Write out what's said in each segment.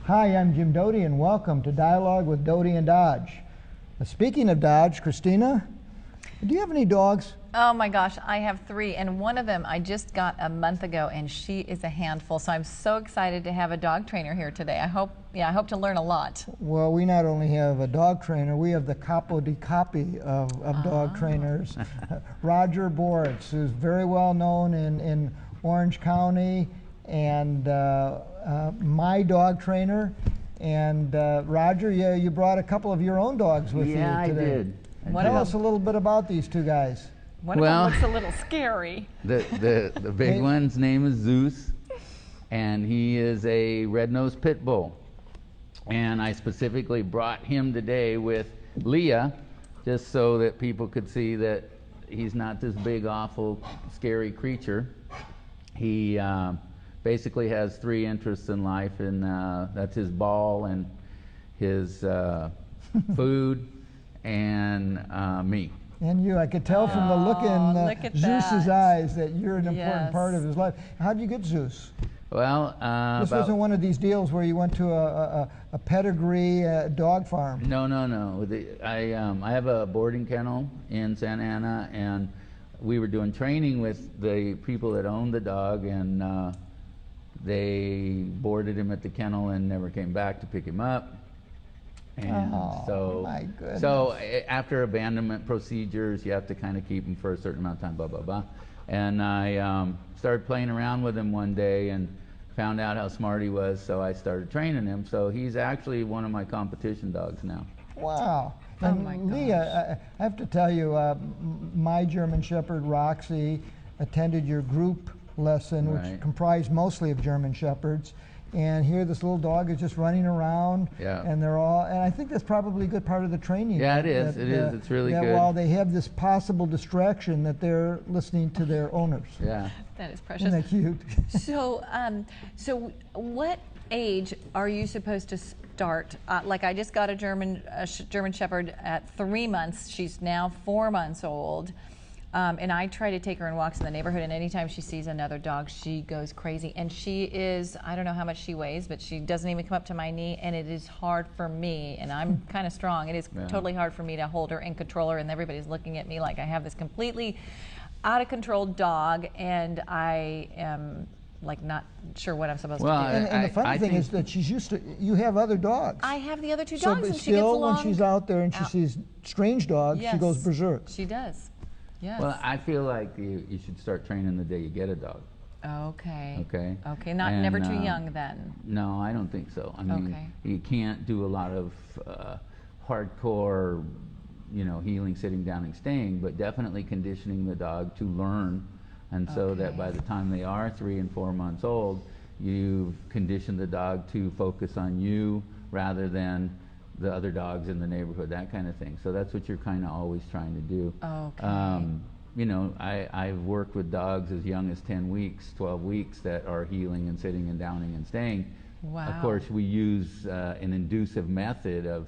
Hi, I'm Jim Doti, and welcome to Dialogue with Doti and Dodge. Speaking of Dodge, Christina, do you have any dogs? Oh my gosh, I have 3, and one of them I just got a month ago, and she is a handful. So I'm so excited to have a dog trainer here today. I hope to learn a lot. Well, we not only have a dog trainer, we have the capo di capi of dog trainers, Roger Bortz, who's very well known in Orange County, and my dog trainer. And Roger, you brought a couple of your own dogs with you today. Yeah, I did. Tell us a little bit about these two guys. One of them looks a little scary. The big one's name is Zeus, and he is a red-nosed pit bull. And I specifically brought him today with Leah, just so that people could see that he's not this big, awful, scary creature. He basically has 3 interests in life, and that's his ball and his food and me. And you, I could tell from the look in Zeus's eyes that you're an important part of his life. How did you get Zeus? Well, this wasn't one of these deals where you went to a pedigree dog farm. No. I have a boarding kennel in Santa Ana, and we were doing training with the people that owned the dog, and they boarded him at the kennel and never came back to pick him up. And my goodness. so after abandonment procedures, you have to kind of keep him for a certain amount of time, blah, blah, blah. And I started playing around with him one day and found out how smart he was, so I started training him. So he's actually one of my competition dogs now. Wow. And Leah, I have to tell you, my German Shepherd, Roxy, attended your group lesson, which comprised mostly of German Shepherds. And here this little dog is just running around, and they're all, and I think that's probably a good part of the training. Yeah, it is. It's really good. While they have this possible distraction, that they're listening to their owners. Yeah. That is precious. Isn't that cute? So what age are you supposed to start? Like I just got a German Shepherd at 3 months. She's now 4 months old. And I try to take her on walks in the neighborhood, and anytime she sees another dog, she goes crazy. And she is, I don't know how much she weighs, but she doesn't even come up to my knee, and it is hard for me, and I'm kind of strong. It is totally hard for me to hold her and control her, and everybody's looking at me like I have this completely out of control dog, and I am like not sure what I'm supposed to do. And the funny thing is that she's used to, you have other dogs. I have the other 2 dogs, and still, she gets along. When she's out there and she sees strange dogs, she goes berserk. She does. Yes. Well, I feel like you should start training the day you get a dog. Okay. Okay. Okay. Never too young then. No, I don't think so. I mean, you can't do a lot of hardcore, healing, sitting down and staying, but definitely conditioning the dog to learn, and so that by the time they are 3 and 4 months old, you've conditioned the dog to focus on you rather than the other dogs in the neighborhood, that kind of thing. So that's what you're kind of always trying to do. Okay. I've worked with dogs as young as 10 weeks, 12 weeks that are healing and sitting and downing and staying. Wow. Of course, we use an inducive method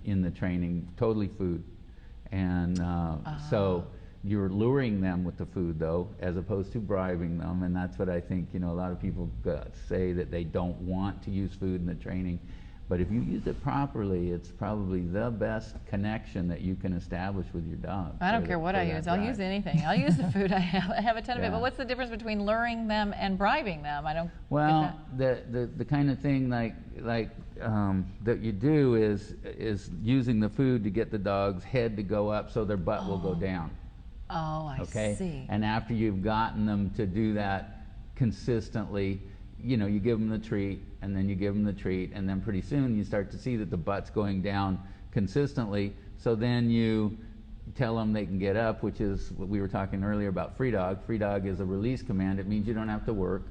in the training, totally food. And so you're luring them with the food, though, as opposed to bribing them. And that's what I think, a lot of people say that they don't want to use food in the training. But if you use it properly, it's probably the best connection that you can establish with your dog. I don't care what I use. I'll use anything. I'll use the food I have. I have a ton of it. But what's the difference between luring them and bribing them? I don't get that. The kind of thing like that you do is using the food to get the dog's head to go up so their butt will go down. Oh, I see. And after you've gotten them to do that consistently, you give them the treat, and then you give them the treat, and then pretty soon you start to see that the butt's going down consistently. So then you tell them they can get up, which is what we were talking earlier about free dog. Free dog is a release command. It means you don't have to work.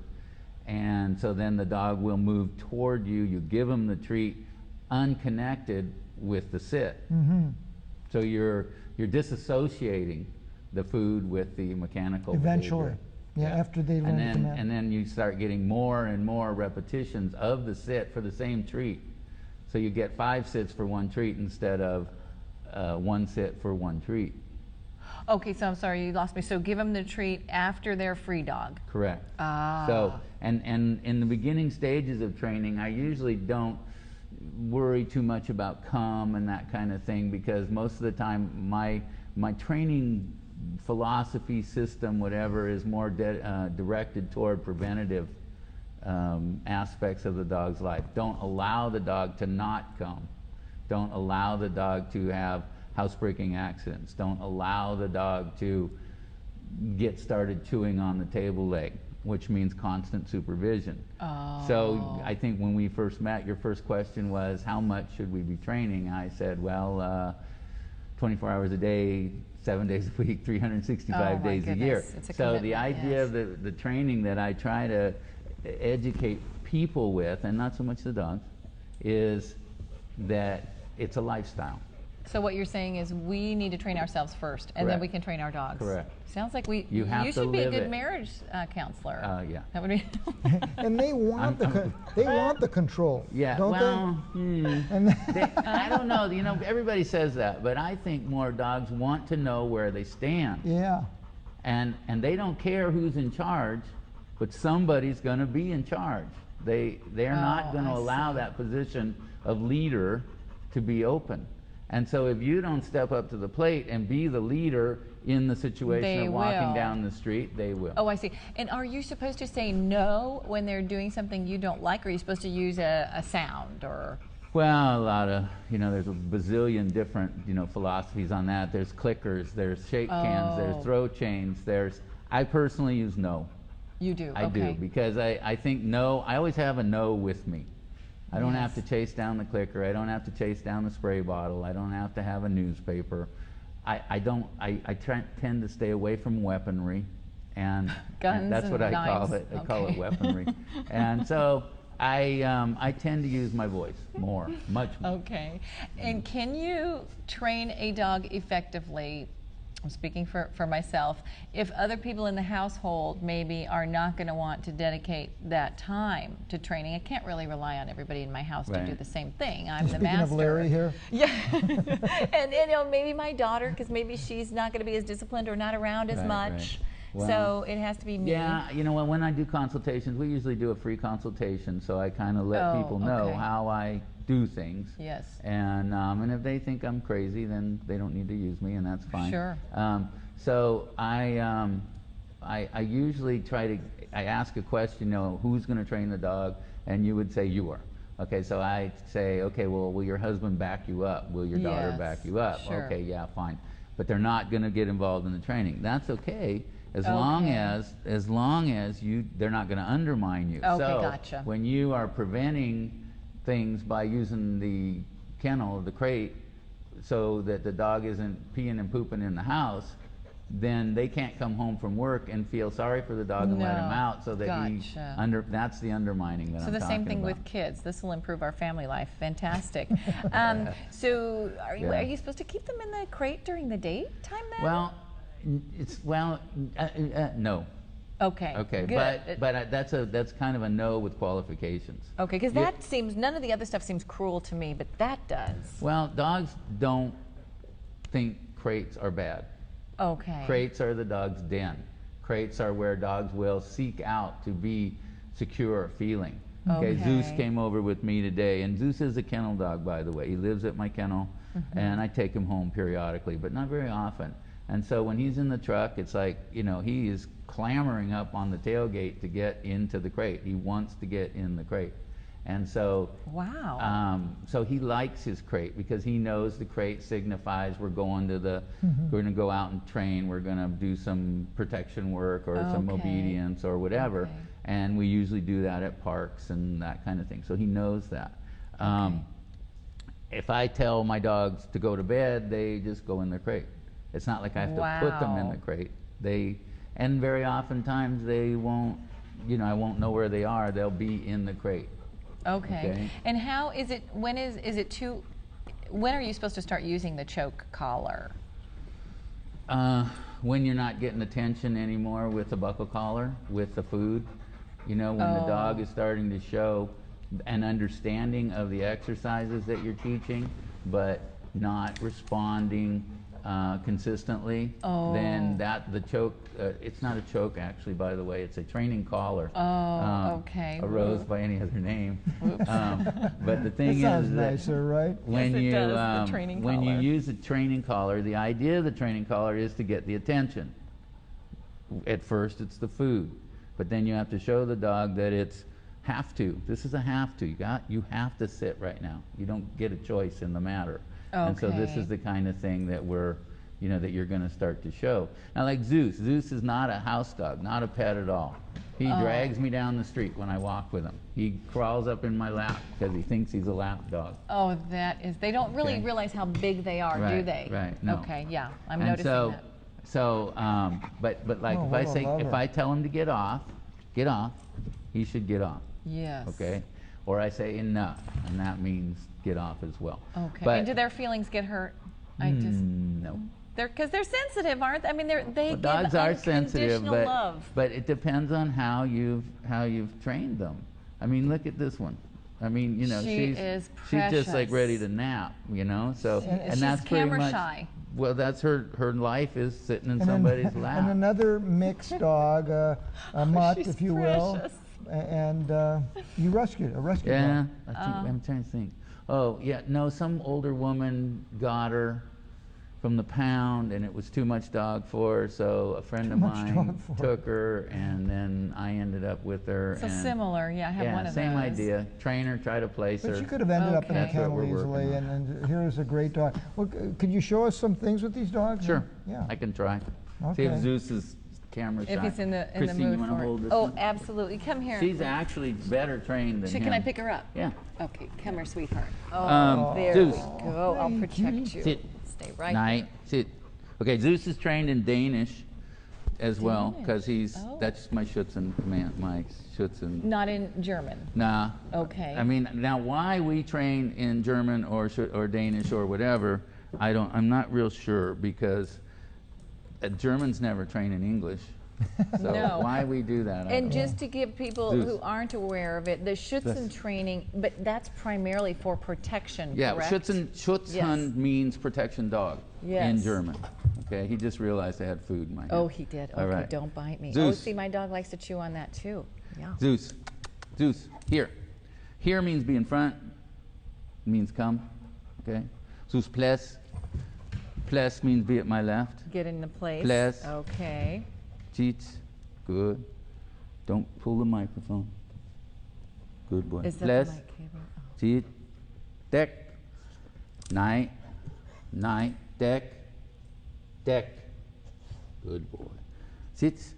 And so then the dog will move toward you. You give them the treat unconnected with the sit. So you're disassociating the food with the mechanical eventually behavior. After they learn the command. And then you start getting more and more repetitions of the sit for the same treat. So you get 5 sits for 1 treat instead of 1 sit for 1 treat. Okay, so I'm sorry, you lost me. So give them the treat after they're free dog. Correct. Ah. So, and in the beginning stages of training, I usually don't worry too much about come and that kind of thing, because most of the time my training philosophy, system, whatever, is more directed toward preventative aspects of the dog's life. Don't allow the dog to not come. Don't allow the dog to have housebreaking accidents. Don't allow the dog to get started chewing on the table leg, which means constant supervision. Oh. So I think when we first met, your first question was, how much should we be training? I said, well, 24 hours a day, 7 days a week, 365 days a year. It's a So the commitment, idea yes. of the training that I try to educate people with, and not so much the dogs, is that it's a lifestyle. So what you're saying is we need to train ourselves first, and then Correct. we can train our dogs. Correct. Sounds like You have to should be a live good it. marriage counselor. Yeah. That would be. And they want they want the control. Yeah, don't well, they? And I don't know. You know, everybody says that, but I think more dogs want to know where they stand, yeah. and they don't care who's in charge, but somebody's going to be in charge. They're not going to I allow see. that position of leader to be open. And so if you don't step up to the plate and be the leader in the situation They of walking will. down the street, they will. Oh, I see. And are you supposed to say no when they're doing something you don't like, or are you supposed to use a sound or? Well, a lot of, there's a bazillion different, philosophies on that. There's clickers, there's shake cans, there's Oh. throw chains, I personally use no. You do. I okay. do, because I think no, I always have a no with me. I don't have to Yes. chase down the clicker. I don't have to chase down the spray bottle. I don't have to have a newspaper. I tend to stay away from weaponry, and Guns that's what and I call knives. it. I call it Okay. weaponry. And so I tend to use my voice more, much more. Okay. And can you train a dog effectively? I'm speaking for myself. If other people in the household maybe are not going to want to dedicate that time to training, I can't really rely on everybody in my house to Right. do the same thing. I'm the Speaking master. of Larry here, Yeah. And maybe my daughter, because maybe she's not going to be as disciplined or not around as Right, much. right. Well, So it has to be me. Yeah, when I do consultations, we usually do a free consultation, so I kind of let Oh, people know okay. how I do things. Yes. And if they think I'm crazy, then they don't need to use me, and that's fine. Sure. So I usually I ask a question, who's going to train the dog, and you would say you are. Okay, so I say, okay, well, will your husband back you up? Will your daughter Yes, back you up? sure. Okay, yeah, fine. But they're not going to get involved in the training. That's okay. As long as they're not going to undermine you. Okay, so gotcha. when you are preventing things by using the kennel, the crate, so that the dog isn't peeing and pooping in the house, then they can't come home from work and feel sorry for the dog and let him No, out, so that gotcha. that's the undermining that So I'm the talking same thing about. with kids. This will improve our family life. Fantastic. So are Yeah. you supposed to keep them in the crate during the daytime then? Well, no. Okay. Okay, Good. but that's kind of a no with qualifications. Okay, because Yeah. that seems, none of the other stuff seems cruel to me, but that does. Well, dogs don't think crates are bad. Okay. Crates are the dog's den. Crates are where dogs will seek out to be secure feeling. Okay, Zeus Okay. came over with me today, and Zeus is a kennel dog, by the way. He lives at my kennel, and I take him home periodically, but not very often. And so when he's in the truck, it's like, he is clamoring up on the tailgate to get into the crate. He wants to get in the crate. And so, Wow. so he likes his crate because he knows the crate signifies we're going to we're going to go out and train, we're going to do some protection work or some Okay. obedience or whatever. Okay. And we usually do that at parks and that kind of thing. So he knows that. Okay. If I tell my dogs to go to bed, they just go in their crate. It's not like I have to put them in Wow. the crate. And very oftentimes they won't, I won't know where they are. They'll be in the crate. Okay. Okay. And how is it, when are you supposed to start using the choke collar? When you're not getting attention anymore with the buckle collar, with the food, when the dog is starting to show an understanding of the exercises that you're teaching, but not responding consistently, Oh. then the choke, it's not a choke actually, by the way, it's a training collar. Okay. Arose by any other name. But the That thing sounds is that nicer, right? when Yes, it you does, the training when you collar. use a training collar, the idea of the training collar is to get the attention. At first, it's the food, but then you have to show the dog that it's have to. This is a have to. You have to sit right now. You don't get a choice in the matter. And so this Okay. is the kind of thing that that you're going to start to show. Now, like Zeus. Zeus is not a house dog, not a pet at all. He drags me down the street when I walk with him. He crawls up in my lap because he thinks he's a lap dog. Oh, they don't really Okay. realize how big they are, do Right, they? right, no. Okay, yeah, I'm And noticing that. but like Oh, if what I a say, if lover. I tell him to get off, he should get off. Yes. Okay? Or I say enough, and that means get off as well. Okay. But, And do their feelings get hurt? I just no. because they're sensitive, aren't they? I mean, they give Dogs are sensitive, unconditional love. but it depends on how you've trained them. I mean, look at this one. I mean, She is she's just like precious. ready to nap, So and She's that's pretty camera much shy. well, that's her life is sitting in And then- somebody's lap. And another mixed dog, a mutt, She's if you will, precious. and you rescued a rescue Yeah, dog. I'm trying to think. Oh, yeah, no, some older woman got her from the pound, and it was too much dog for her, so a friend of much mine dog for her. took her, and then I ended up with her. So and similar, yeah, I have one of same those. idea. Train her, try to place her. But you could have ended up in a Okay. That's what kennel we're working easily, on. and here's a great dog. Well, could you show us some things with these dogs? Sure, Yeah. I can try. See Okay. if Zeus is camera shy. If he's in the Christine, mood you want to for hold it. this Oh, one? absolutely. Come here. She's actually better trained than him. Can I pick her up? Yeah. Okay, come here, sweetheart. There Zeus. we go. I'll Thank protect you. you. Sit. Stay right Night. Sit. Okay, Zeus is trained in Danish as well, because Oh. that's my Schutzen command, my Schutzen. there. Not in German. Nah. Okay. I mean, now why we train in German or Danish or whatever, I'm not real sure, because Germans never train in English. So No. why we do that? I And don't just to give people Zeus. who aren't aware of it, the Schutzen That's- training, but that's primarily for protection, Yeah, correct? Schutzhund Yes. means protection dog in Yes. German. Okay, he just realized I had food in my hand. Oh, he did. Okay, All right. don't bite me. Oh, Zeus. see, my dog likes to chew on that too. Yeah. Zeus, here. Here means be in front, means come. Okay. Zeus, place. Place means be at my left. Get into place. Place. Okay. Cheats, good. Don't pull the microphone. Good boy. Is that Place. the mic cable? Oh. Cheat. Deck. Night. Night. Deck. Deck. Good boy. Sitz.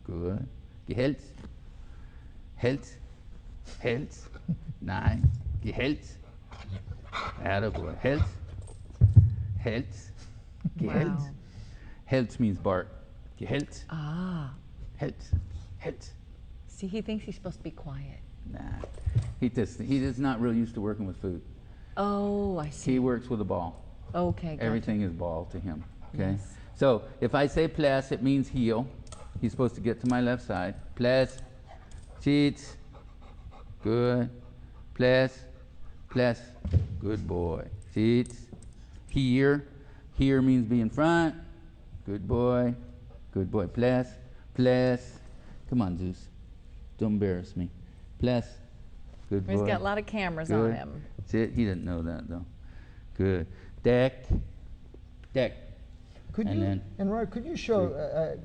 Good. Gehält. Hält. Hält. Nein. Gehält. Attaboy. Hält. Hält. Gehält. Wow. Hält means bark. Gehält. Ah. Hält. Hält. See, he thinks he's supposed to be quiet. Nah. He is not real used to working with food. Oh, I see. He works with a ball. Okay, gotcha. Everything is ball to him. Okay? Yes. So if I say place, it means heel. He's supposed to get to my left side. Place. Cheats. Good. Place. Place. Good boy. Cheats. Here. Here means be in front. Good boy. Good boy. Place. Place. Come on, Zeus. Don't embarrass me. Place. Good boy. He's got a lot of cameras on Good. him. Sit. He didn't know that though. Good. Deck. Deck. Could And you, then- and Roy, could you show,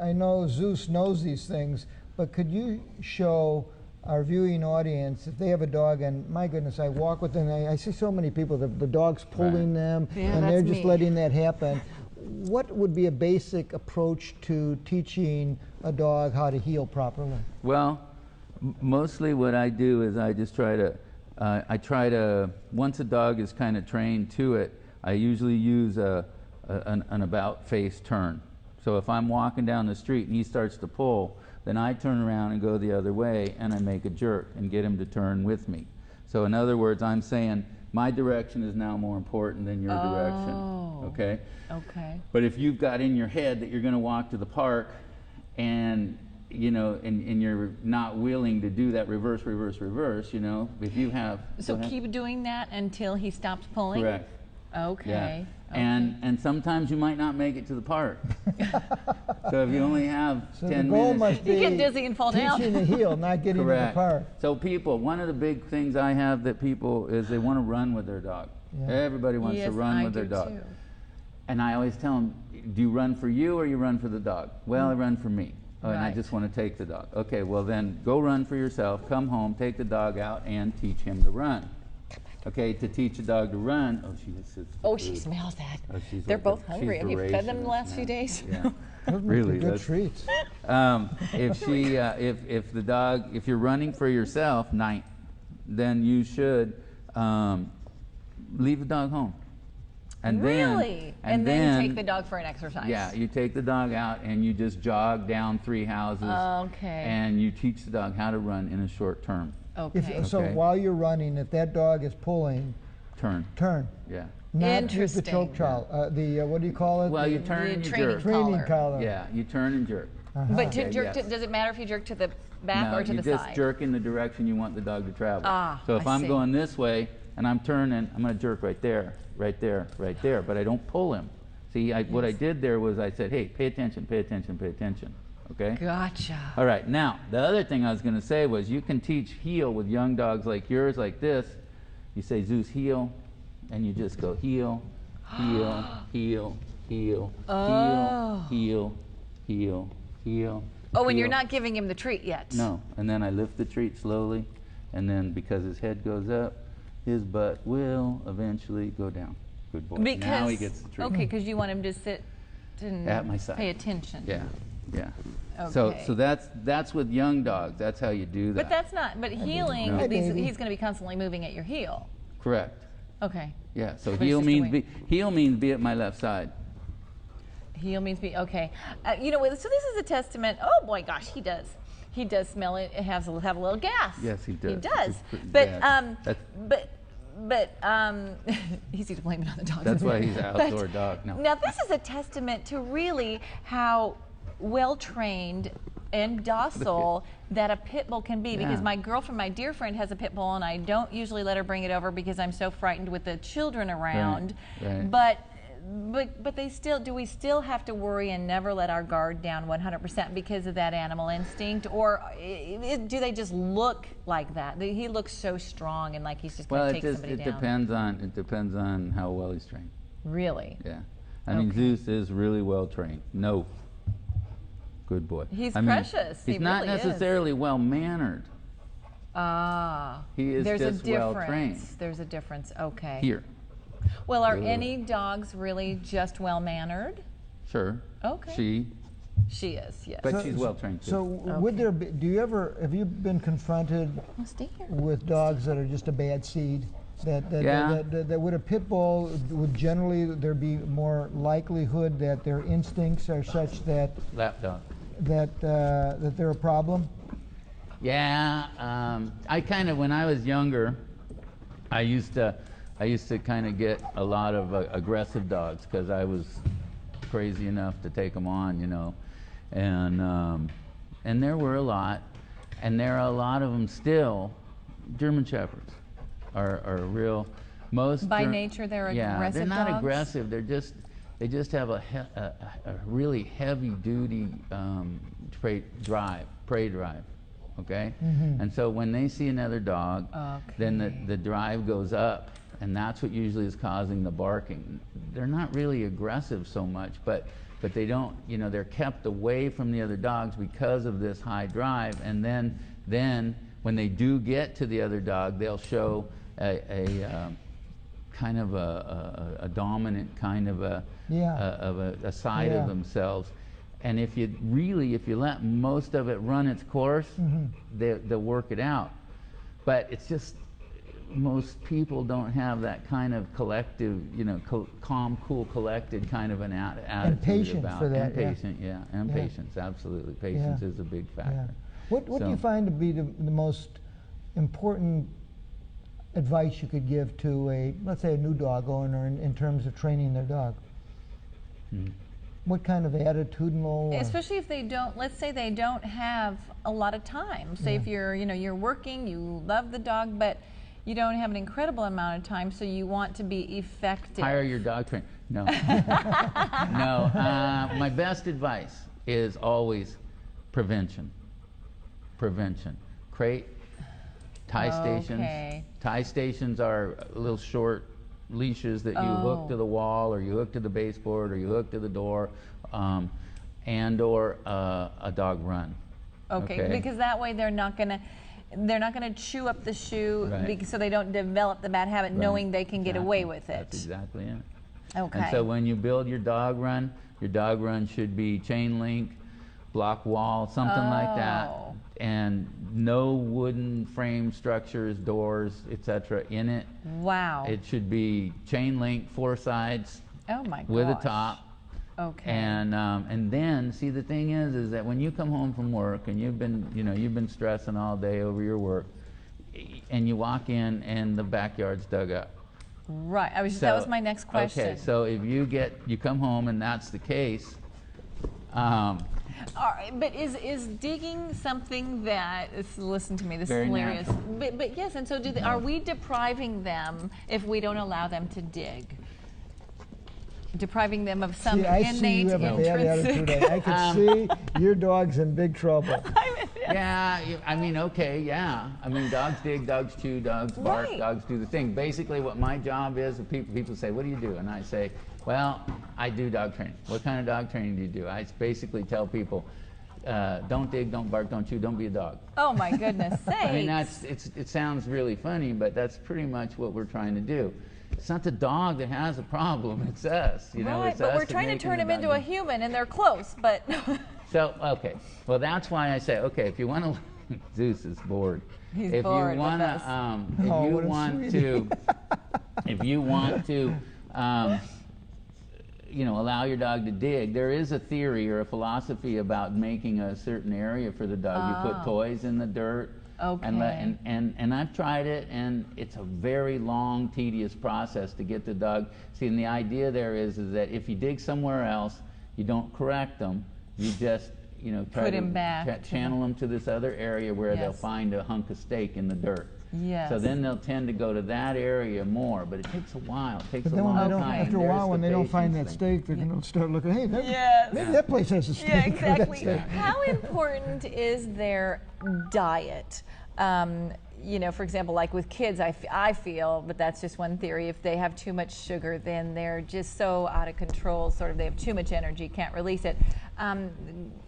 I know Zeus knows these things, but could you show our viewing audience, if they have a dog, and my goodness, I walk with them, I see so many people, the dog's pulling them, Yeah, and they're that's just me. letting that happen. What would be a basic approach to teaching a dog how to heel properly? Well, mostly what I do is I just try to, once a dog is kind of trained to it, I usually use an about face turn. So if I'm walking down the street and he starts to pull, then I turn around and go the other way and I make a jerk and get him to turn with me. So in other words, I'm saying my direction is now more important than your direction. Okay? Okay. But if you've got in your head that you're going to walk to the park and and you're not willing to do that reverse, if you have... So Go ahead. keep doing that until he stops pulling? Correct. Okay. And sometimes you might not make it to the park. So if you only have So 10 the goal minutes. must be You get dizzy and fall down. teaching the heel, not getting to the Correct. park. So people, one of the big things I have that people is they want to run with their dog. Yeah. Everybody wants Yes, to run I with their do dog. too. And I always tell them, do you run for you or you run for the dog? Well, I run for me. Oh, and I Right. just want to take the dog. Okay, well then go run for yourself, come home, take the dog out and teach him to run. Okay, to teach a dog to run, oh, she just sits for Oh, she food. smells that. Oh, she's They're like both she's hungry. Have you fed them the voracious, last few man. days? Yeah. Those must be Really, good that's- treats. If the dog, if you're running for yourself, then you should leave the dog home. Really? And then take the dog for an exercise. Yeah, you take the dog out and you just jog down 3 houses. Okay. And you teach the dog how to run in a short term. Okay. So Okay. while you're running, if that dog is pulling, Turn. turn. Yeah. Not use the choke Interesting. collar. What do you call it? Well, you The turn The and you training jerk. training collar. Yeah, you turn and jerk. But to Okay, jerk, yes. does it matter if you jerk to the back No, or to you the just side? jerk in the direction you want the dog to travel. Ah, so if I I'm see. going this way and I'm turning, I'm going to jerk right there, right there, right there, but I don't pull him. See, what I did there was I said, hey, pay attention, pay attention, pay attention. Okay? Gotcha. All right, now, the other thing I was going to say was you can teach heel with young dogs like yours, like this. You say, Zeus, heel, and you just go heel, heel, heel, heel, Oh. heel, heel, heel. Oh, and you're heel. not giving him the treat yet. No, and then I lift the treat slowly, and then because his head goes up, his butt will eventually go down. Good boy. Because Now he gets the treat. okay, because you want him to sit and At my side. pay attention. Yeah, yeah. Okay. So that's with young dogs. That's how you do that. But that's not. But healing, know. Hi, baby. he's going to be constantly moving at your heel. correct. Okay. Yeah. So But it's heel just a means wing. heel means be at my left side. Heel means be okay. You know, so this is a testament. Oh boy, gosh, he does. He does smell it. It has have a little gas. Yes, he does. He does. It's pretty But bad. That's- easy to blame it on the dog. That's why he's an But- outdoor dog. No. Now this is a testament to really how well trained and docile that a pit bull can be. Because Yeah. my girlfriend, my dear friend, has a pit bull, and I don't usually let her bring it over because I'm so frightened with the children around. right. But they still, do we still have to worry and never let our guard down 100% because of that animal instinct, or do they just look like that? He looks so strong and like he's just Well, going to it take just somebody it down. depends on how well he's trained. Really? Yeah. I mean, Okay. Zeus is really well trained. No. Good boy. He's I mean, precious. He's He not really is. necessarily well mannered. Ah. He is There's just a difference. well trained. There's a difference. Okay. Here. Well, are Ugh. any dogs really just well mannered? Sure. Okay. She is. Yes. But she's well trained too. So would there be, have you been confronted Well, stay here. with dogs that are just a bad seed? Yeah. That would a pit bull, would generally there be more likelihood that their instincts are such that Lap dog. that they're a problem? Yeah. I kind of, when I was younger, I used to kind of get a lot of aggressive dogs because I was crazy enough to take them on, you know, and there were a lot, and there are a lot of them still. German Shepherds are real. Most By nature, they're yeah, aggressive they're not dogs? aggressive. They just have a really heavy duty prey drive. Okay, and so when they see another dog, then the drive goes up, and that's what usually is causing the barking. They're not really aggressive so much, but they don't, you know, they're kept away from the other dogs because of this high drive, and then when they do get to the other dog, they'll show a kind of a dominant kind of a side of themselves. And if you let most of it run its course, they'll work it out. But it's just most people don't have that kind of collective, you know, calm, cool, collected kind of an attitude patience about for that, and patient, and patience, absolutely. Patience is a big factor. What do you find to be the most important advice you could give to let's say a new dog owner in terms of training their dog? What kind of attitudinal? Especially if they don't, let's say they don't have a lot of time. Say if you're working, you love the dog, but you don't have an incredible amount of time, so you want to be effective. Hire your dog trainer. No. No. My best advice is always prevention. Prevention. Crate, tie stations. Okay. Tie stations are little short leashes that you hook to the wall, or you hook to the baseboard, or you hook to the door, and or a dog run. Okay, because that way they're not gonna chew up the shoe, so they don't develop the bad habit, knowing they can get away with it. That's exactly it. Okay. And so when you build your dog run should be chain link, block wall, something like that, and no wooden frame structures, doors, etc. in it. Wow. It should be chain link, 4 sides, Oh my gosh. with a top. Okay. And then, see, the thing is that when you come home from work and you've been stressing all day over your work, and you walk in and the backyard's dug up. Right. That was my next question. Okay. So if you come home and that's the case. All right, but is digging something that listen to me, this is hilarious. But yes, and so are we depriving them if we don't allow them to dig? Depriving them of some I see innate you have a bad attitude. I can see your dog's in big trouble. Yeah, I mean, okay, yeah. I mean, dogs dig, dogs chew, dogs bark, dogs do the thing. Basically, what my job is, people say, what do you do? And I say, well, I do dog training. What kind of dog training do you do? I basically tell people, don't dig, don't bark, don't chew, don't be a dog. Oh my goodness sakes. I mean, it sounds really funny, but that's pretty much what we're trying to do. It's not the dog that has a problem, it's us. Right, but we're trying to turn him into a human, and they're close, but... So, okay, well, that's why I say, okay, if you want to, Zeus is bored. He's if bored you want with us. If you want to, allow your dog to dig, there is a theory or a philosophy about making a certain area for the dog. You put toys in the dirt. Okay. And I've tried it, and it's a very long, tedious process to get the dog. See, and the idea there is that if you dig somewhere else, you don't correct them. You just, try Put him back channel them to this other area where they'll find a hunk of steak in the dirt. Yes. So then they'll tend to go to that area more, but it takes a while. It takes But then a long when they don't, time. after a There's while, the when they don't find that patience steak, they're going to start looking, hey, maybe Yes. that place has a steak. Yeah, exactly. That's it. How important is their diet? For example, like with kids, I feel, but that's just one theory, if they have too much sugar, then they're just so out of control, sort of they have too much energy, can't release it.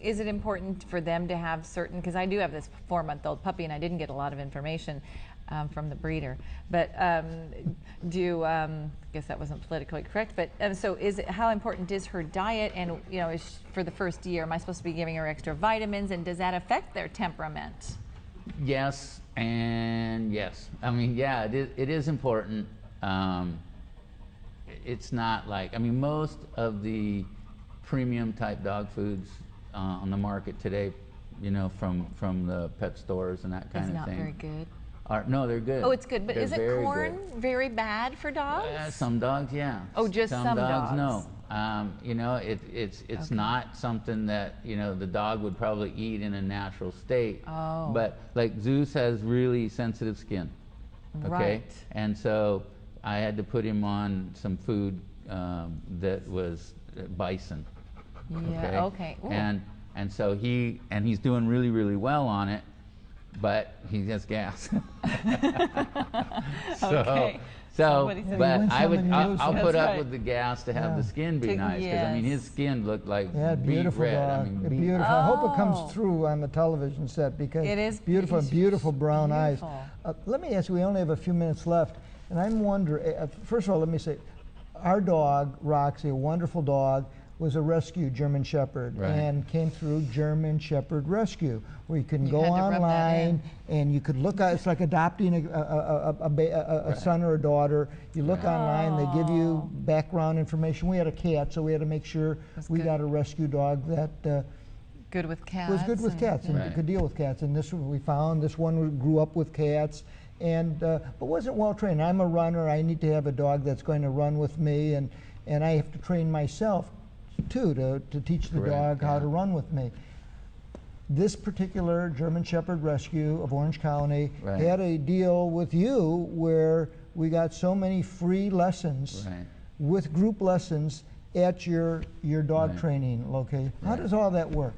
Is it important for them to have certain, because I do have this 4-month-old puppy and I didn't get a lot of information from the breeder, but I guess that wasn't politically correct, but so how important is her diet, and for the first year, am I supposed to be giving her extra vitamins, and does that affect their temperament? Yes and yes. I mean, yeah, it is important. It's not like, most of the premium type dog foods on the market today, from the pet stores and that kind of thing. It's not very good. No, they're good. Oh, it's good, but They're is it corn very bad for dogs? Some dogs, yeah. Oh, just some dogs. No. It's not something that the dog would probably eat in a natural state. Oh. But like Zeus has really sensitive skin. Okay. Right. And so I had to put him on some food that was bison. Yeah. Okay. Ooh. And so he's doing really, really well on it, but he has gas. Okay. But I'll put up right. with the gas to have the skin be nice, because his skin looked like Beautiful beet red. dog. Beautiful. I hope it comes through on the television set, because it is beautiful brown beautiful. eyes. Let me ask you, we only have a few minutes left, and I'm wondering, first of all, let me say, our dog, Roxy, a wonderful dog, was a rescue German Shepherd, and came through German Shepherd Rescue, where you can go online and you could look at, it's like adopting a son or a daughter. You look online, they give you background information. We had a cat, so we had to make sure we got a rescue dog that good with cats. Was good with cats and could deal with cats. And this one we found, this one grew up with cats, and but wasn't well trained. I'm a runner. I need to have a dog that's going to run with me, and I have to train myself too to teach the dog how to run with me. this particular German Shepherd Rescue of Orange County Right. had a deal with you where we got so many free lessons Right. with group lessons at your dog Right. training location. How Right. does all that work?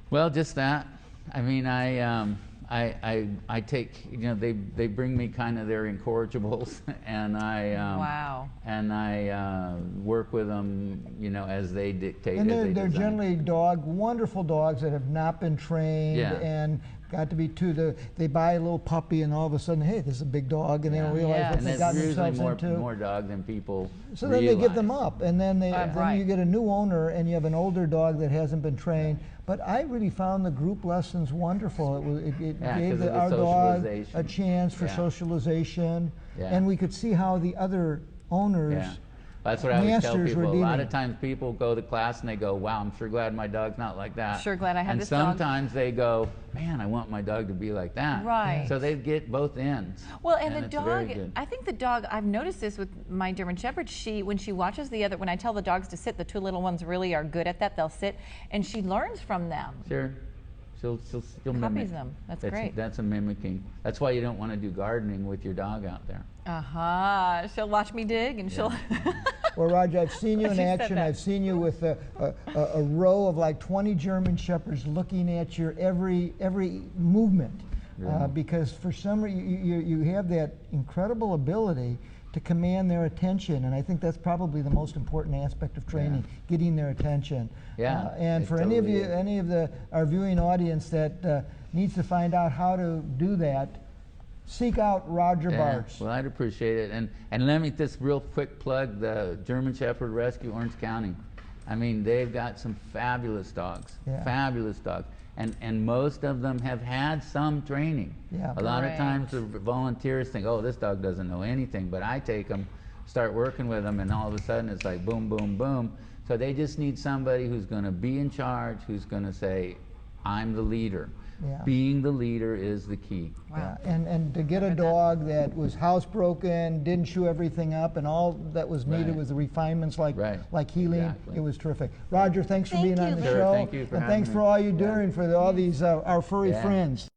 Well, just that. I mean, I take, you know, they bring me kind of their incorrigibles, and Wow. and I work with them, you know, as they dictate. And as they they're design. generally wonderful dogs that have not been trained Yeah. and got to be they buy a little puppy and all of a sudden, hey, this is a big dog, and they don't realize Yes. what and they've it's gotten usually themselves into. more dog than people So then they give them realize. up, and then then Right. you get a new owner, and you have an older dog that hasn't been trained. But I really found the group lessons wonderful. It Yeah, gave 'cause of the our dog a socialization. chance for Yeah. socialization, Yeah. and we could see how the other owners. Yeah. That's what I always tell masters were people. A lot dealing. of times people go to class and they go, wow, I'm sure glad my dog's not like that. Sure glad I have and this dog. sometimes they go, man, I want my dog to be like that. Right. So they get both ends. Well, and the it's very dog, good. I think the dog, I've noticed this with my German Shepherd, when she watches the other, when I tell the dogs to sit, the two little ones really are good at that, they'll sit, and she learns from them. Sure. She'll Copies mimic. them. That's great. That's a mimicking. That's why you don't want to do gardening with your dog out there. Aha, she'll watch me dig, and she'll, Well, Roger, I've seen you in She said action. that. I've seen you with a row of like 20 German Shepherds looking at your every movement, Yeah. because for some reason you have that incredible ability to command their attention, and I think that's probably the most important aspect of training, getting their attention. Yeah, And it for totally is. any of our viewing audience that needs to find out how to do that, seek out Roger Yeah, Bortz. well, I'd appreciate it. And let me just real quick plug the German Shepherd Rescue Orange County. I mean, they've got some fabulous dogs, Yeah. fabulous dogs. And most of them have had some training. Yeah. A lot of Great. times the volunteers think, oh, this dog doesn't know anything, but I take them, start working with them, and all of a sudden it's like boom, boom, boom. So they just need somebody who's going to be in charge, who's going to say, I'm the leader. Yeah. Being the leader is the key. wow. Yeah, and to get a dog that was housebroken, didn't chew everything up, and all that was needed Right. was the refinements like Right. healing, Exactly. it was terrific. Roger, thanks for Thank being on you, the Lou. Sure, show. thank you for and having thanks me. for all you're Yeah. doing for all these our furry Yeah. friends.